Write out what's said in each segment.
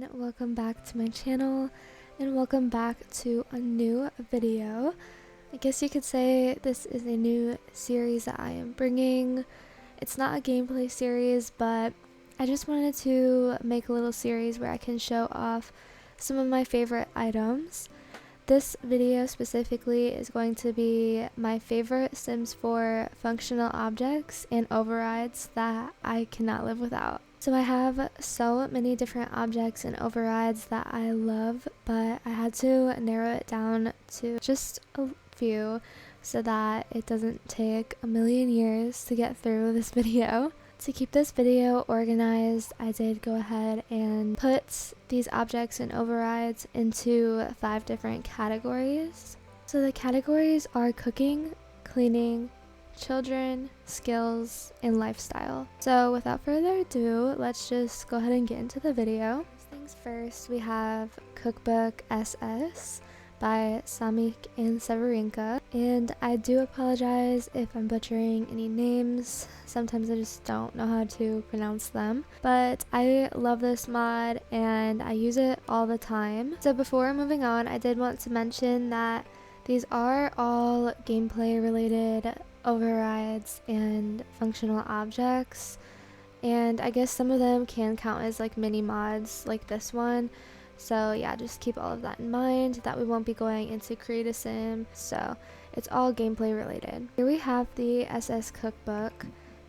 everyone, welcome back to my channel and welcome back to a new video. I guess you could say this is a new series that I am bringing. It's not a gameplay series, but I just wanted to make a little series where I can show off some of my favorite items. This video specifically is going to be my favorite Sims 4 functional objects and overrides that I cannot live without. So I have so many different objects and overrides that I love, but I had to narrow it down to just a few so that it doesn't take a million years to get through this video. To keep this video organized, I did go ahead and put these objects and overrides into 5 different categories. So the categories are cooking, cleaning, children, skills, and lifestyle. So without further ado, let's just go ahead and get into the video. First things first, we have Cookbook SS by Samik and Severinka, and I do apologize if I'm butchering any names. Sometimes I just don't know how to pronounce them, but I love this mod and I use it all the time. So before moving on, I did want to mention that these are all gameplay related overrides and functional objects, and I guess some of them can count as like mini mods like this one. So yeah, just keep all of that in mind, that we won't be going into create a sim, so it's all gameplay related. Here we have the SS cookbook,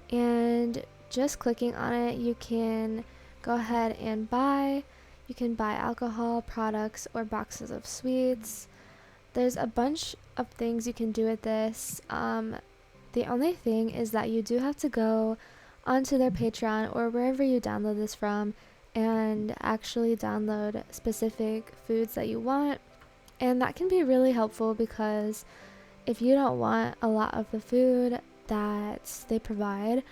and just clicking on it you can go ahead and you can buy alcohol, products, or boxes of sweets. There's a bunch of things you can do with this. The only thing is that you do have to go onto their Patreon or wherever you download this from and actually download specific foods that you want, and that can be really helpful because if you don't want a lot of the food that they provide,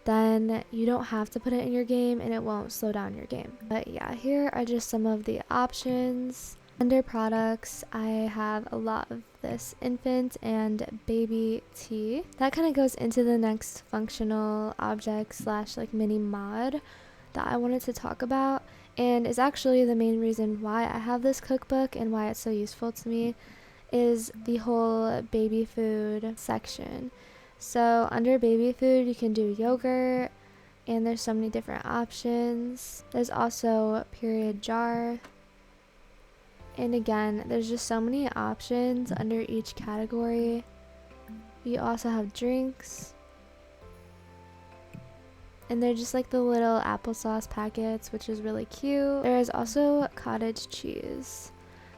then you don't have to put it in your game and it won't slow down your game. But yeah, here are just some of the options. Under products, I have a lot of this infant and baby tea. That kind of goes into the next functional object slash like mini mod that I wanted to talk about, and is actually the main reason why I have this cookbook and why it's so useful to me, is the whole baby food section. So under baby food you can do yogurt, and there's so many different options. There's also period jar, and again there's just so many options under each category. You also have drinks, and they're just like the little applesauce packets, which is really cute. There is also cottage cheese.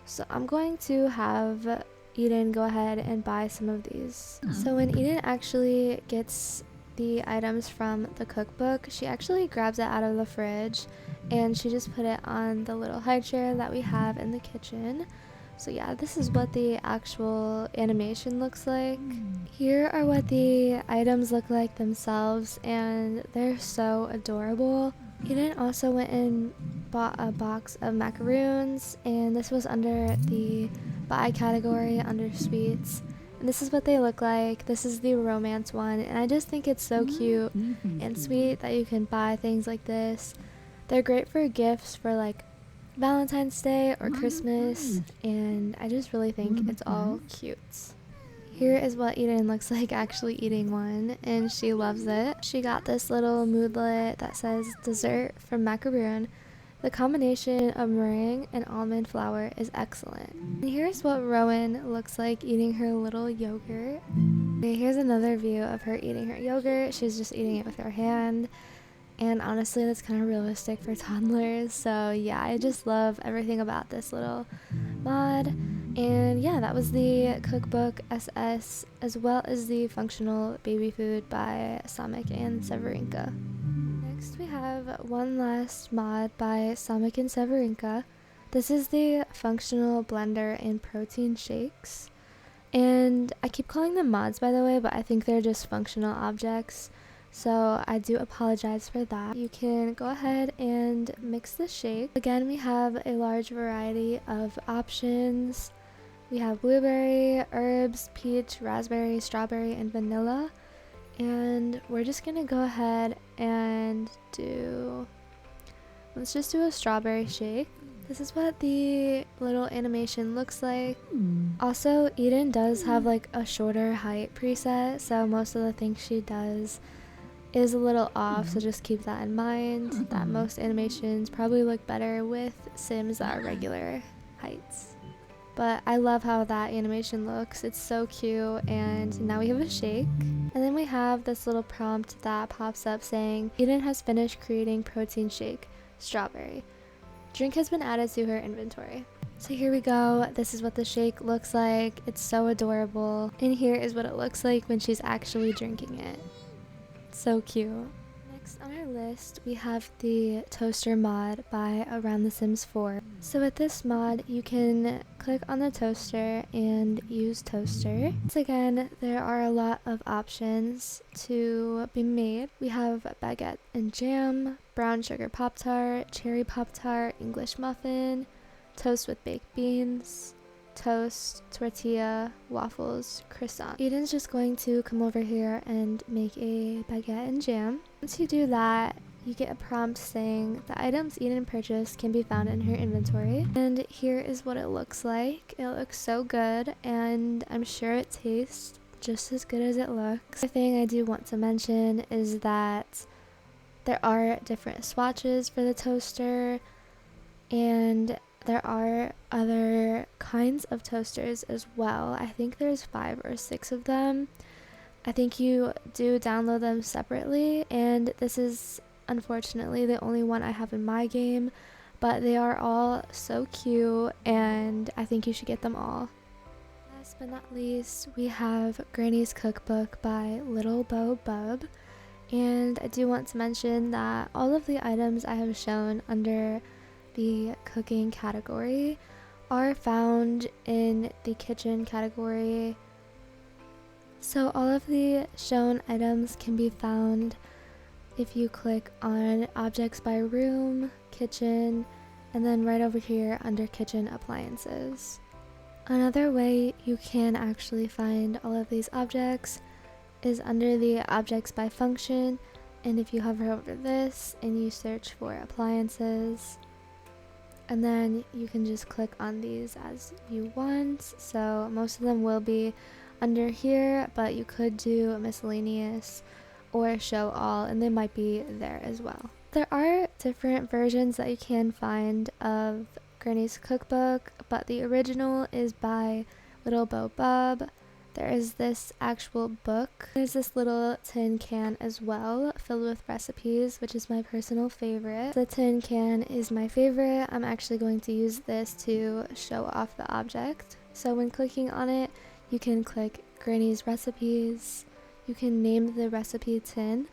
So I'm going to have Eden go ahead and buy some of these. So when Eden actually gets the items from the cookbook, she actually grabs it out of the fridge and she just put it on the little high chair that we have in the kitchen. So yeah, this is what the actual animation looks like. Here are what the items look like themselves, and they're so adorable. Eden also went and bought a box of macaroons, and this was under the buy category under sweets. And this is what they look like. This is the romance one, and I just think it's so cute and sweet that you can buy things like this. They're great for gifts for like Valentine's Day or Christmas, and I just really think it's all cute. Here is what Eden looks like actually eating one, and she loves it. She got this little moodlet that says dessert from macaroon. The combination of meringue and almond flour is excellent. And here's what Rowan looks like eating her little yogurt. And here's another view of her eating her yogurt. She's just eating it with her hand. And honestly, that's kind of realistic for toddlers. So yeah, I just love everything about this little mod. And yeah, that was the cookbook SS, as well as the functional baby food by Samik and Severinka. Next we have one last mod by Samik and Severinka. This is the functional blender and protein shakes. And I keep calling them mods, by the way, but I think they're just functional objects. So I do apologize for that. You can go ahead and mix the shake. Again, we have a large variety of options. We have blueberry, herbs, peach, raspberry, strawberry, and vanilla. And we're just gonna go ahead and do Let's just do a strawberry shake. This is what the little animation looks like. Also, Eden does have like a shorter height preset, so most of the things she does is a little off, so just keep that in mind, that most animations probably look better with Sims that are regular heights. But I love how that animation looks. It's so cute. And now we have a shake. And then we have this little prompt that pops up saying, Eden has finished creating protein shake, strawberry. Drink has been added to her inventory. So here we go. This is what the shake looks like. It's so adorable. And here is what it looks like when she's actually drinking it. So cute. Next on our list, we have the toaster mod by Around the Sims 4. So with this mod, you can click on the toaster and use toaster. Once again, there are a lot of options to be made. We have baguette and jam, brown sugar Pop-Tart, cherry Pop-Tart, English muffin, toast with baked beans, toast, tortilla, waffles, croissant. Eden's just going to come over here and make a baguette and jam. Once you do that, you get a prompt saying the items Eden purchased can be found in her inventory. And here is what it looks like. It looks so good, and I'm sure it tastes just as good as it looks. The thing I do want to mention is that there are different swatches for the toaster, and there are other kinds of toasters as well. I think there's 5 or 6 of them. I think you do download them separately, and this is unfortunately the only one I have in my game, but they are all so cute, and I think you should get them all. Last but not least, we have Granny's Cookbook by Little Bub, and I do want to mention that all of the items I have shown under the cooking category are found in the kitchen category. So all of the shown items can be found if you click on objects by room, kitchen, and then right over here under kitchen appliances. Another way you can actually find all of these objects is under the objects by function, and if you hover over this and you search for appliances, and then you can just click on these as you want. So most of them will be under here, but you could do miscellaneous or show all, and they might be there as well. There are different versions that you can find of Granny's Cookbook, but the original is by Little Bub. There is this actual book. There's this little tin can as well, filled with recipes, which is my personal favorite. The tin can is my favorite. I'm actually going to use this to show off the object. So when clicking on it, you can click Granny's recipes, you can name the recipe tin,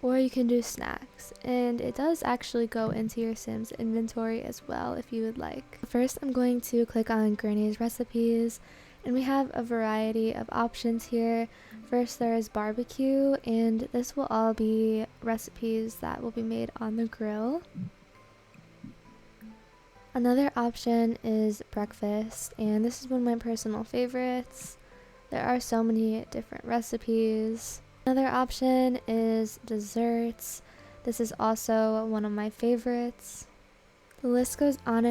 or you can do snacks. And it does actually go into your Sims inventory as well if you would like. First, I'm going to click on Granny's recipes, and we have a variety of options here. First, there is barbecue, and this will all be recipes that will be made on the grill. Another option is breakfast, and this is one of my personal favorites. There are so many different recipes. Another option is desserts. This is also one of my favorites. The list goes on,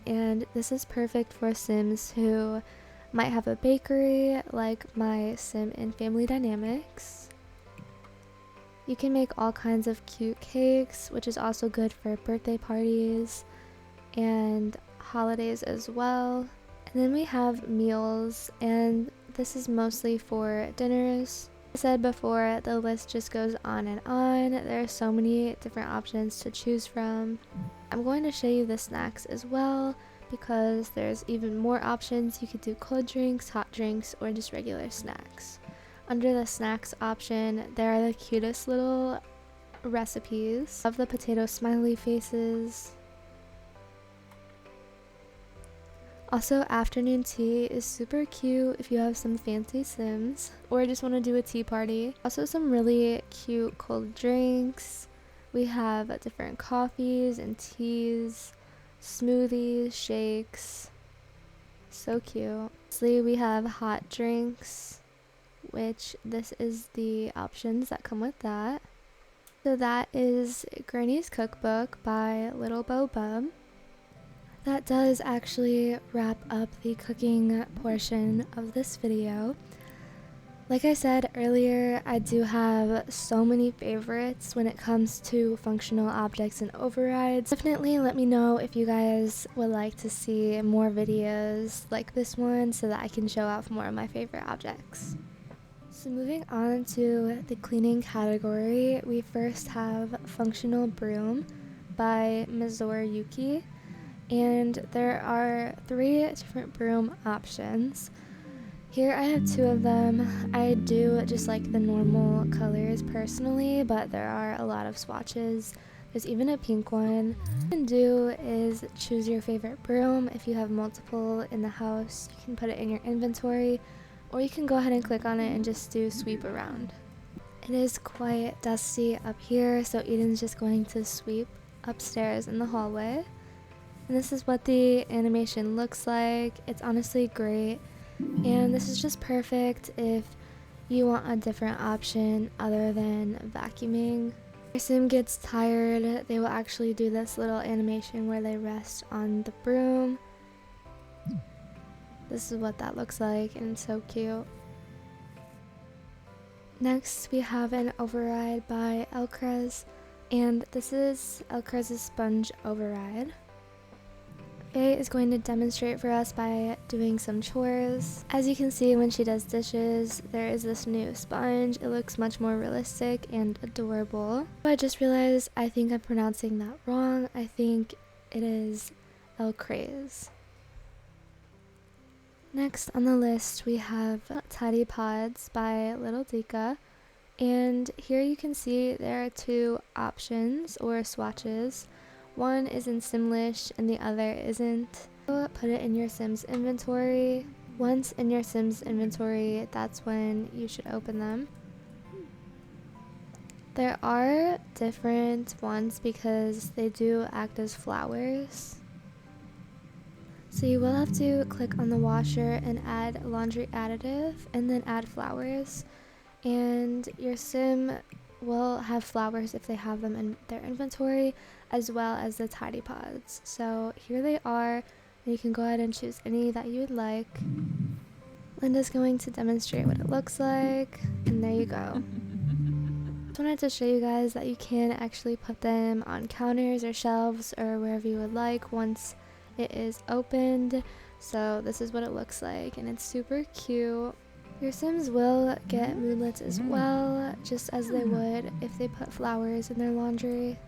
and this is perfect for Sims who might have a bakery like my sim in Family Dynamics. You can make all kinds of cute cakes, which is also good for birthday parties and holidays as well. And then we have meals, and this is mostly for dinners. As I said before, the list just goes on and on. There are so many different options to choose from. I'm going to show you the snacks as well, because there's even more options. You could do cold drinks, hot drinks, or just regular snacks. Under the snacks option, there are the cutest little recipes of the potato smiley faces. Also, afternoon tea is super cute if you have some fancy Sims or just want to do a tea party. Also, some really cute cold drinks. We have different coffees and teas, smoothies, shakes. So cute. Lastly, we have hot drinks, which this is the options that come with that. So that is Granny's Cookbook by Little Bum. That does actually wrap up the cooking portion of this video. Like I said earlier, I do have so many favorites when it comes to functional objects and overrides. Definitely let me know if you guys would like to see more videos like this one so that I can show off more of my favorite objects. So moving on to the cleaning category, we first have Functional Broom by Mizore Yuki. And there are 3 different broom options. Here I have 2 of them. I do just like the normal colors personally, but there are a lot of swatches. There's even a pink one. What you can do is choose your favorite broom. If you have multiple in the house, you can put it in your inventory, or you can go ahead and click on it and just do sweep around. It is quite dusty up here, so Eden's just going to sweep upstairs in the hallway. And this is what the animation looks like. It's honestly great. And this is just perfect if you want a different option other than vacuuming. If your sim gets tired, they will actually do this little animation where they rest on the broom. This is what that looks like, and it's so cute. Next, we have an override by ellcrze, and this is ellcrze's sponge override. Faye is going to demonstrate for us by doing some chores. As you can see, when she does dishes, there is this new sponge. It looks much more realistic and adorable. I just realized I think I'm pronouncing that wrong. I think it is ellcrze. Next on the list, we have Bauney Pods by littledica. And here you can see there are 2 options or swatches. One is in Simlish and the other isn't. So put it in your Sim's inventory. Once in your Sim's inventory, that's when you should open them. There are different ones because they do act as flowers. So you will have to click on the washer and add laundry additive and then add flowers. And your Sim will have flowers if they have them in their inventory, as well as the Tiny Pods. So here they are, and you can go ahead and choose any that you would like. Linda's going to demonstrate what it looks like, and there you go. Just wanted to show you guys that you can actually put them on counters or shelves or wherever you would like once it is opened. So this is what it looks like, and it's super cute. Your Sims will get moodlets as well, just as they would if they put flowers in their laundry.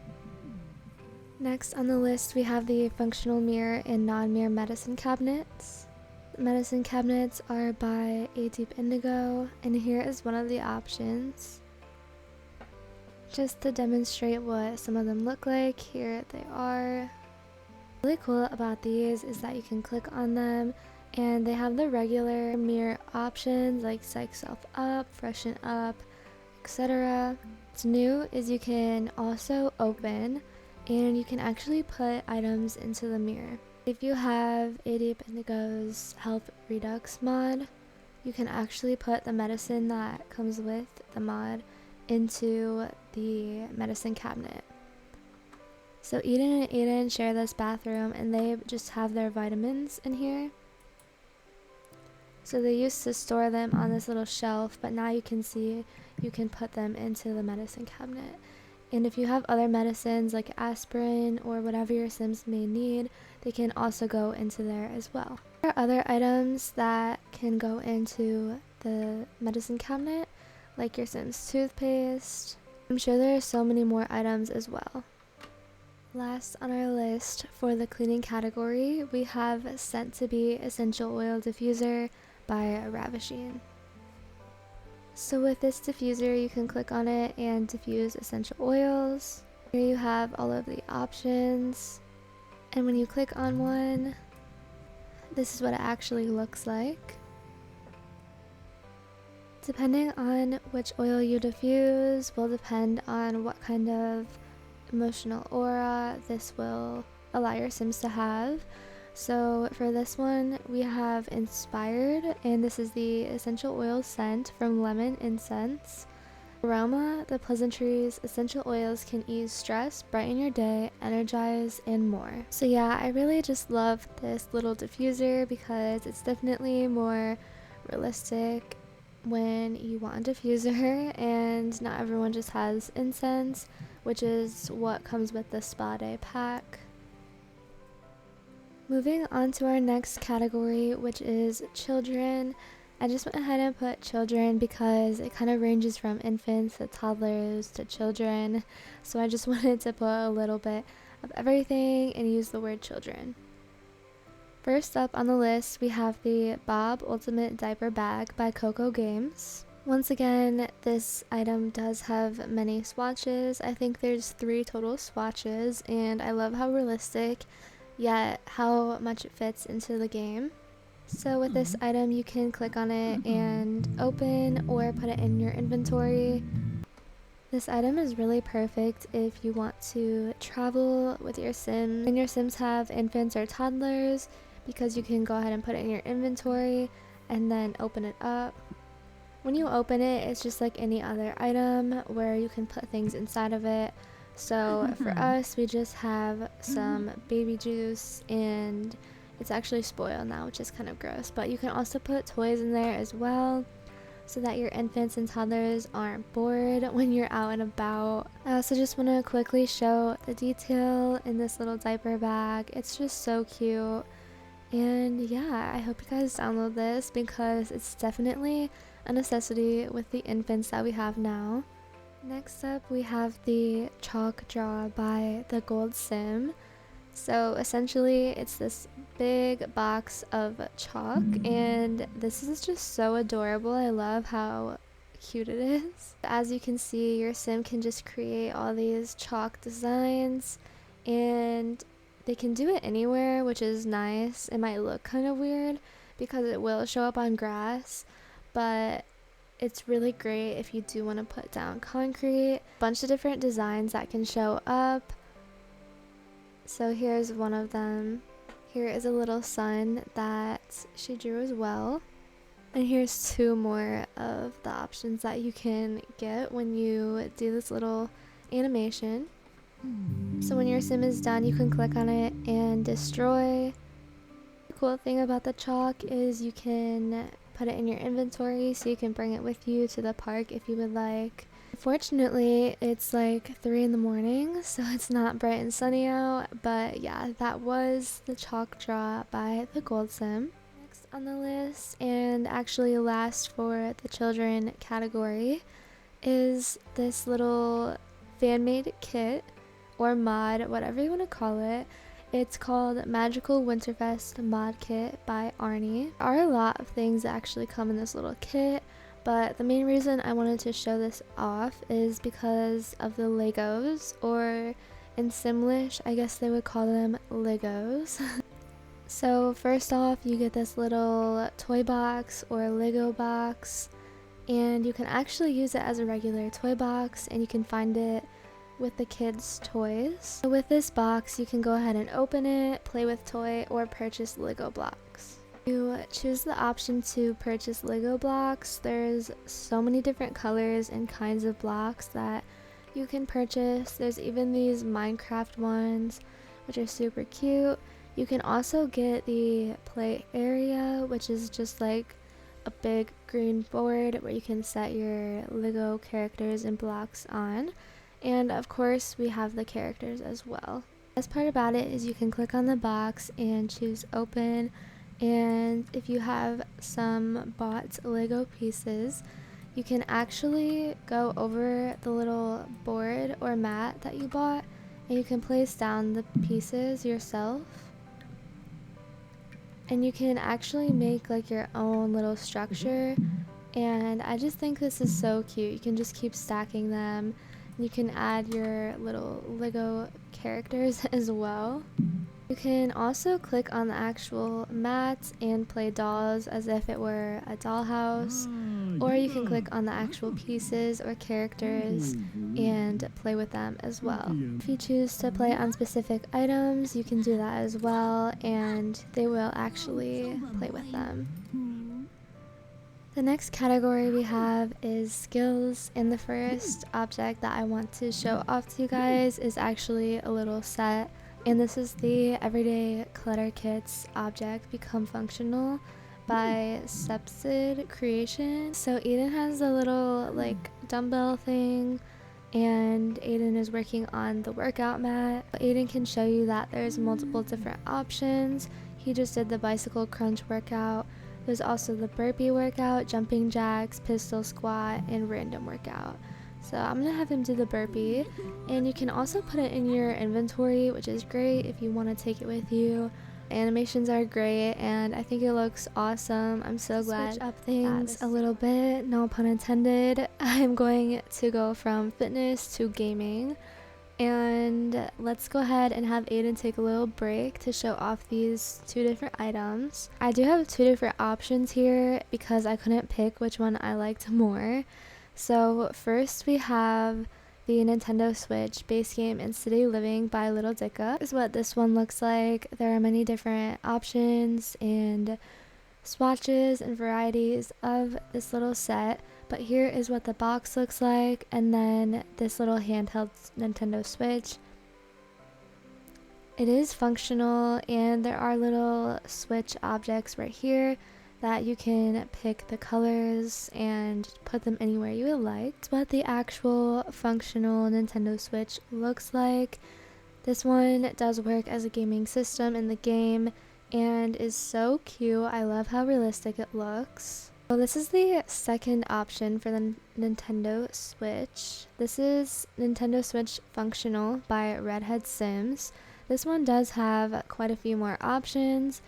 Next on the list, we have the functional mirror and non-mirror medicine cabinets. The medicine cabinets are by A Deep Indigo, and here is one of the options. Just to demonstrate what some of them look like, here they are. What's really cool about these is that you can click on them and they have the regular mirror options like psych self up, freshen up, etc. What's new is you can also open and you can actually put items into the mirror. If you have A Deep Indigo's Health Redux mod, you can actually put the medicine that comes with the mod into the medicine cabinet. So Eden and Aiden share this bathroom and they just have their vitamins in here. So they used to store them on this little shelf, but now you can see you can put them into the medicine cabinet. And if you have other medicines like aspirin or whatever your Sims may need, they can also go into there as well. There are other items that can go into the medicine cabinet, like your Sims toothpaste. I'm sure there are so many more items as well. Last on our list for the cleaning category, we have Scent to Be Essential Oil Diffuser by Ravishing. So with this diffuser, you can click on it and diffuse essential oils. Here you have all of the options, and when you click on one, this is what it actually looks like. Depending on which oil you diffuse will depend on what kind of emotional aura this will allow your Sims to have. So for this one, we have Inspired, and this is the essential oil scent from Lemon Incense. Aroma, the pleasantries, essential oils can ease stress, brighten your day, energize, and more. So yeah, I really just love this little diffuser because it's definitely more realistic when you want a diffuser, and not everyone just has incense, which is what comes with the spa day pack. Moving on to our next category, which is children. I just went ahead and put children because it kind of ranges from infants to toddlers to children. So I just wanted to put a little bit of everything and use the word children. First up on the list, we have the Bob Ultimate Diaper Bag by Coco Games. Once again, this item does have many swatches. I think there's 3 total swatches, and I love how realistic, yet how much it fits into the game. So with this item, you can click on it and open or put it in your inventory. This item is really perfect if you want to travel with your Sims and your Sims have infants or toddlers, because you can go ahead and put it in your inventory and then open it up. When you open it, it's just like any other item where you can put things inside of it. So for us, we just have some baby juice, and it's actually spoiled now, which is kind of gross, but you can also put toys in there as well so that your infants and toddlers aren't bored when you're out and about. I also just want to quickly show the detail in this little diaper bag. It's just so cute, and yeah, I hope you guys download this because it's definitely a necessity with the infants that we have now. Next up, we have the chalk draw by the Gold Sim. So essentially, it's this big box of chalk, and this is just so adorable. I love how cute it is. As you can see, your Sim can just create all these chalk designs, and they can do it anywhere, which is nice. It might look kind of weird because it will show up on grass, but it's really great if you do want to put down concrete. Bunch of different designs that can show up. So here's one of them. Here is a little sun that she drew as well. And here's 2 more of the options that you can get when you do this little animation. So when your Sim is done, you can click on it and destroy. The cool thing about the chalk is you can put it in your inventory so you can bring it with you to the park if you would like. Fortunately, it's like 3 in the morning, so it's not bright and sunny out, but yeah, that was the chalk draw by the Gold Sim. Next on the list, and actually last for the children category, is this little fan-made kit, or mod, whatever you want to call it. It's called Magical Winterfest Mod Kit by Arnie. There are a lot of things that actually come in this little kit, but the main reason I wanted to show this off is because of the Legos, or in Simlish, I guess they would call them Legos. So first off, you get this little toy box or Lego box, and you can actually use it as a regular toy box, and you can find it with the kids' toys. So with this box, you can go ahead and open it, play with toy, or purchase Lego blocks. You choose the option to purchase Lego blocks. There's so many different colors and kinds of blocks that you can purchase. There's even these Minecraft ones, which are super cute. You can also get the play area, which is just like a big green board where you can set your Lego characters and blocks on. And of course, we have the characters as well. The best part about it is you can click on the box and choose open, and if you have some bought Lego pieces, you can actually go over the little board or mat that you bought, and you can place down the pieces yourself. And you can actually make like your own little structure, and I just think this is so cute. You can just keep stacking them. You can add your little Lego characters as well. You can also click on the actual mat and play dolls as if it were a dollhouse, or you can click on the actual pieces or characters and play with them as well. If you choose to play on specific items, you can do that as well, and they will actually play with them. The next category we have is skills, and the first object that I want to show off to you guys is actually a little set, and this is the Everyday Clutter Kits object Become Functional by Sepsid Creation. So Aiden has a little like dumbbell thing, and Aiden is working on the workout mat. Aiden can show you that there's multiple different options. He just did the bicycle crunch workout. There's also the burpee workout, jumping jacks, pistol squat, and random workout. So I'm gonna have him do the burpee, and you can also put it in your inventory, which is great if you want to take it with you. Animations are great, and I think it looks awesome. I'm so glad. Switch up things a little bit, no pun intended. I'm going to go from fitness to gaming, and let's go ahead and have Aiden take a little break to show off these two different items. I do have two different options here because I couldn't pick which one I liked more. So first we have the Nintendo Switch base game in City Living by littledica. This is what this one looks like. There are many different options and swatches and varieties of this little set, but here is what the box looks like, and then this little handheld Nintendo Switch. It is functional, and there are little Switch objects right here that you can pick the colors and put them anywhere you would like. It's what the actual functional Nintendo Switch looks like. This one does work as a gaming system in the game and is so cute. I love how realistic it looks. So this is the second option for the Nintendo Switch. This is Nintendo Switch Functional by redheadsims. This one does have quite a few more options,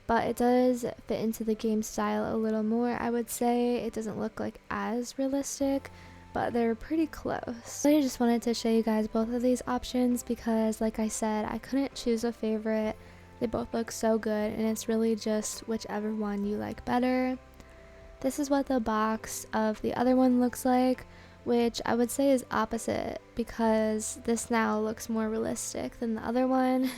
but it does fit into the game style a little more. I would say it doesn't look like as realistic, but they're pretty close. So I just wanted to show you guys both of these options because, like I said, I couldn't choose a favorite. They both look so good, and it's really just whichever one you like better. This is what the box of the other one looks like, which I would say is opposite because this now looks more realistic than the other one.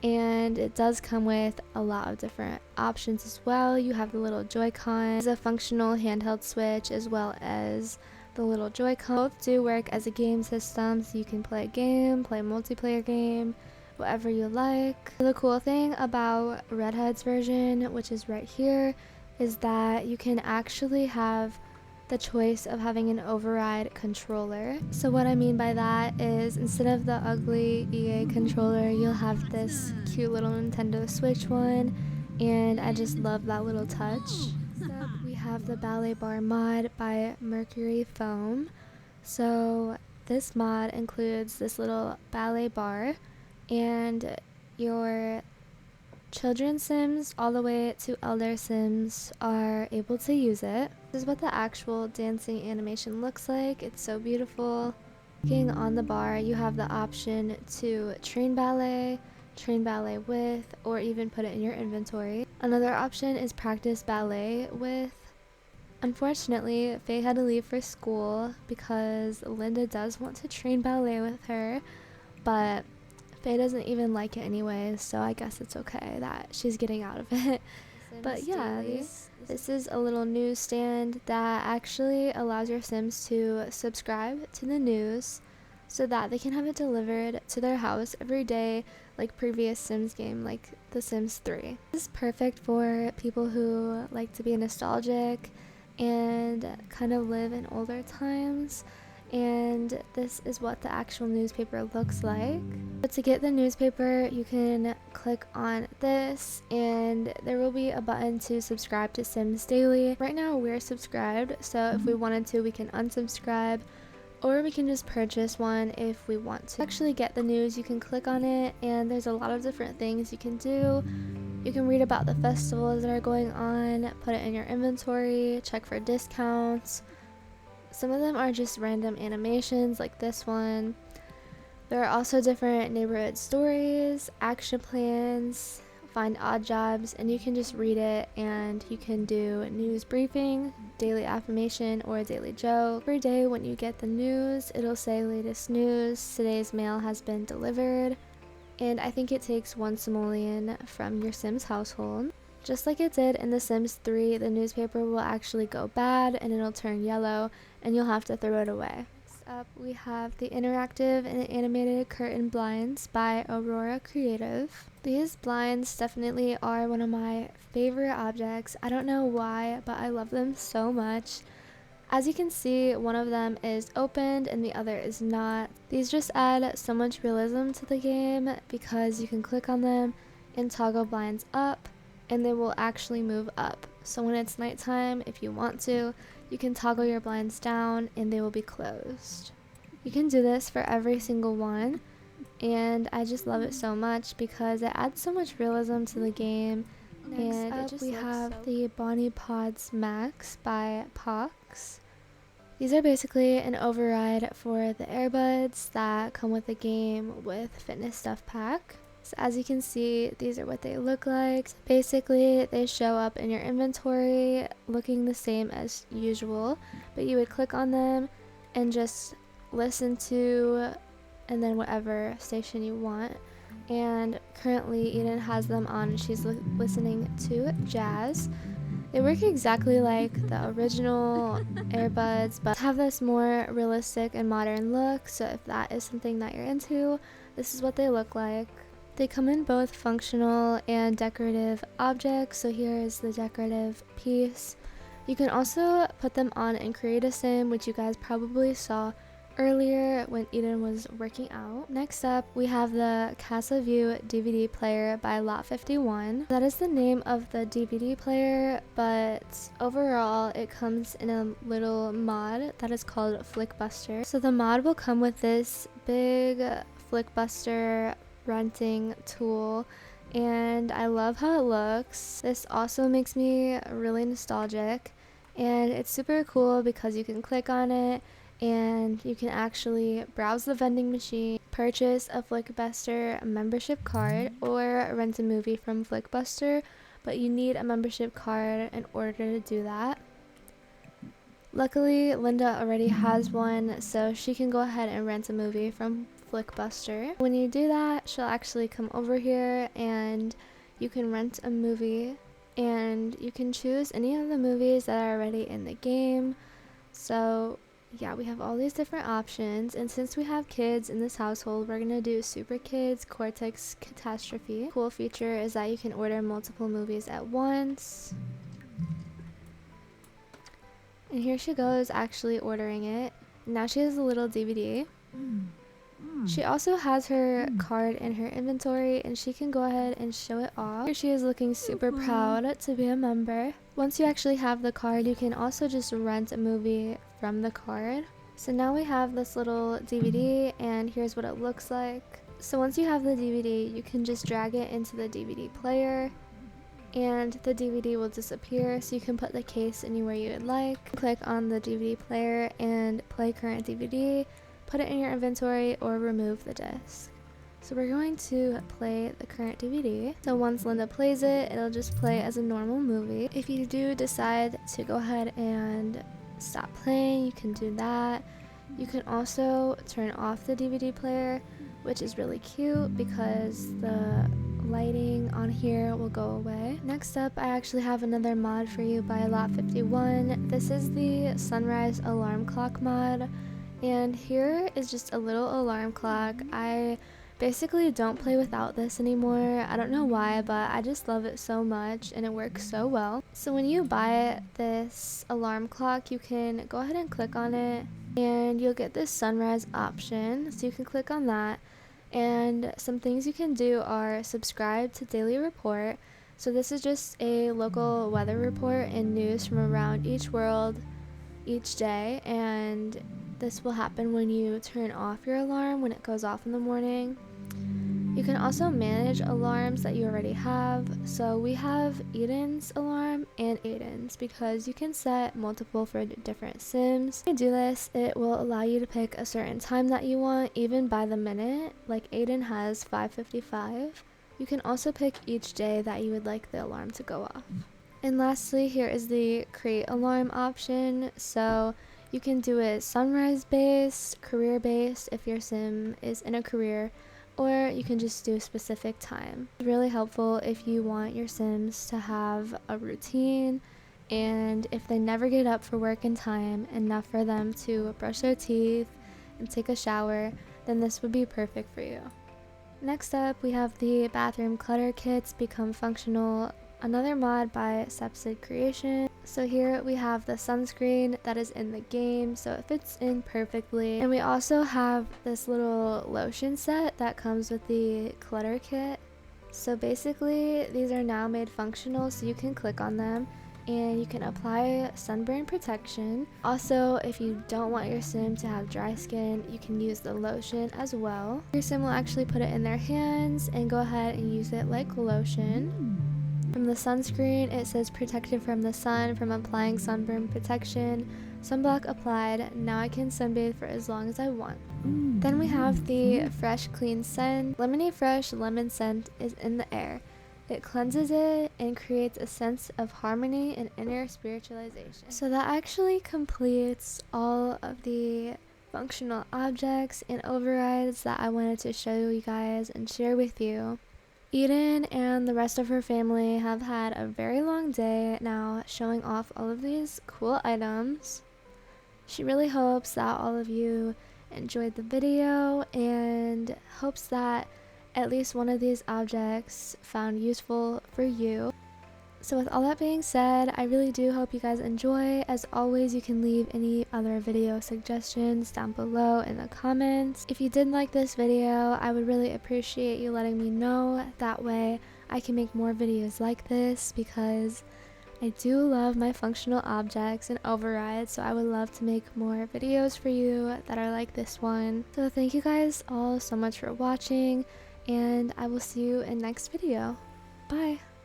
And it does come with a lot of different options as well. You have the little Joy-Con, it's a functional handheld Switch, as well as the little Joy-Con. Both do work as a game system, so you can play a game, play a multiplayer game, whatever you like. The cool thing about Redhead's version, which is right here, is that you can actually have the choice of having an override controller. So what I mean by that is instead of the ugly EA controller, you'll have this cute little Nintendo Switch one, and I just love that little touch. Next up, we have the ballet bar mod by Mercury Foam. So this mod includes this little ballet bar, and your children's sims all the way to elder sims are able to use it. This is what the actual dancing animation looks like. It's so beautiful. Clicking on the bar, you have the option to train ballet with, or even put it in your inventory. Another option is practice ballet with. Unfortunately, Faye had to leave for school because Linda does want to train ballet with her, but Faye doesn't even like it anyway, so I guess it's okay that she's getting out of it. But yeah, this is a little newsstand that actually allows your Sims to subscribe to the news so that they can have it delivered to their house every day, like previous Sims game, like The Sims 3. This is perfect for people who like to be nostalgic and kind of live in older times. And this is what the actual newspaper looks like. But to get the newspaper, you can click on this, and there will be a button to subscribe to Sims Daily. Right now we're subscribed, so if we wanted to, we can unsubscribe, or we can just purchase one if we want to. To actually get the news, you can click on it, and there's a lot of different things you can do. You can read about the festivals that are going on, put it in your inventory, check for discounts. Some of them are just random animations like this one. There are also different neighborhood stories, action plans, find odd jobs, and you can just read it, and you can do news briefing, daily affirmation, or a daily joke. Every day when you get the news, it'll say latest news, today's mail has been delivered, and I think it takes 1 simoleon from your Sims household. Just like it did in The Sims 3, the newspaper will actually go bad and it'll turn yellow and you'll have to throw it away. Next up, we have the interactive and animated curtain blinds by Aurora Creative. These blinds definitely are one of my favorite objects. I don't know why, but I love them so much. As you can see, one of them is opened and the other is not. These just add so much realism to the game because you can click on them and toggle blinds up and they will actually move up. So when it's nighttime, if you want to, you can toggle your blinds down and they will be closed. You can do this for every single one, and I just love it so much because it adds so much realism to the game. Next up, we have the Bauney Pods Max by Pox. These are basically an override for the earbuds that come with the game with fitness stuff pack. So as you can see, these are what they look like. Basically, they show up in your inventory looking the same as usual, but you would click on them and just listen to and then whatever station you want. And currently Eden has them on and she's listening to jazz. They work exactly like the original earbuds, but have this more realistic and modern look. So if that is something that you're into, this is what they look like. They come in both functional and decorative objects. So here is the decorative piece. You can also put them on and create a sim, which you guys probably saw earlier when Eden was working out. Next up, we have the Casa View DVD player by Lot 51. That is the name of the DVD player, but overall it comes in a little mod that is called Flicbuster. So the mod will come with this big Flicbuster renting tool, and I love how it looks. This also makes me really nostalgic, and it's super cool because you can click on it and you can actually browse the vending machine, purchase a Flicbuster membership card, or rent a movie from Flicbuster, but you need a membership card in order to do that. Luckily, Linda already has one, so she can go ahead and rent a movie from Flicbuster. When you do that, she'll actually come over here and you can rent a movie, and you can choose any of the movies that are already in the game. So yeah, we have all these different options, and since we have kids in this household, we're gonna do Super Kids Cortex Catastrophe. Cool feature is that you can order multiple movies at once. And here she goes actually ordering it. Now she has a little DVD. She also has her card in her inventory and she can go ahead and show it off. Here she is looking super proud to be a member. Once you actually have the card, you can also just rent a movie from the card. So now we have this little DVD and here's what it looks like. So once you have the DVD, you can just drag it into the DVD player and the DVD will disappear, so you can put the case anywhere you would like. Click on the DVD player and play current DVD, put it in your inventory, or remove the disc. So we're going to play the current DVD. So once Linda plays it, it'll just play as a normal movie. If you do decide to go ahead and stop playing, you can do that. You can also turn off the DVD player, which is really cute because the lighting on here will go away. Next up, I actually have another mod for you by Lot 51. This is the Sunrise Alarm Clock mod, and here is just a little alarm clock. I basically don't play without this anymore. I don't know why, but I just love it so much and it works so well. So when you buy this alarm clock, you can go ahead and click on it and you'll get this sunrise option. So you can click on that, and some things you can do are subscribe to daily report. So this is just a local weather report and news from around each world each day, and this will happen when you turn off your alarm when it goes off in the morning. You can also manage alarms that you already have. So we have Eden's alarm and Aiden's because you can set multiple for different sims. When you do this, it will allow you to pick a certain time that you want, even by the minute. Like Aiden has 5:55. You can also pick each day that you would like the alarm to go off. And lastly, here is the create alarm option. So you can do it sunrise based, career based if your sim is in a career, or you can just do a specific time. It's really helpful if you want your Sims to have a routine, and if they never get up for work in time, enough for them to brush their teeth and take a shower, then this would be perfect for you. Next up, we have the bathroom clutter kits become functional, another mod by Sepsid Creation. So here we have the sunscreen that is in the game, so it fits in perfectly. And we also have this little lotion set that comes with the clutter kit. So basically these are now made functional, so you can click on them and you can apply sunburn protection. Also, if you don't want your Sim to have dry skin, you can use the lotion as well. Your Sim will actually put it in their hands and go ahead and use it like lotion. From the sunscreen, it says protected from the sun from applying sunburn protection. Sunblock applied. Now I can sunbathe for as long as I want. Then we have the fresh clean scent. Lemony fresh lemon scent is in the air. It cleanses it and creates a sense of harmony and inner spiritualization. So that actually completes all of the functional objects and overrides that I wanted to show you guys and share with you. Eden and the rest of her family have had a very long day now showing off all of these cool items. She really hopes that all of you enjoyed the video and hopes that at least one of these objects found useful for you. So with all that being said, I really do hope you guys enjoy. As always, you can leave any other video suggestions down below in the comments. If you did like this video, I would really appreciate you letting me know. That way I can make more videos like this, because I do love my functional objects and overrides, so I would love to make more videos for you that are like this one. So thank you guys all so much for watching, and I will see you in next video. Bye!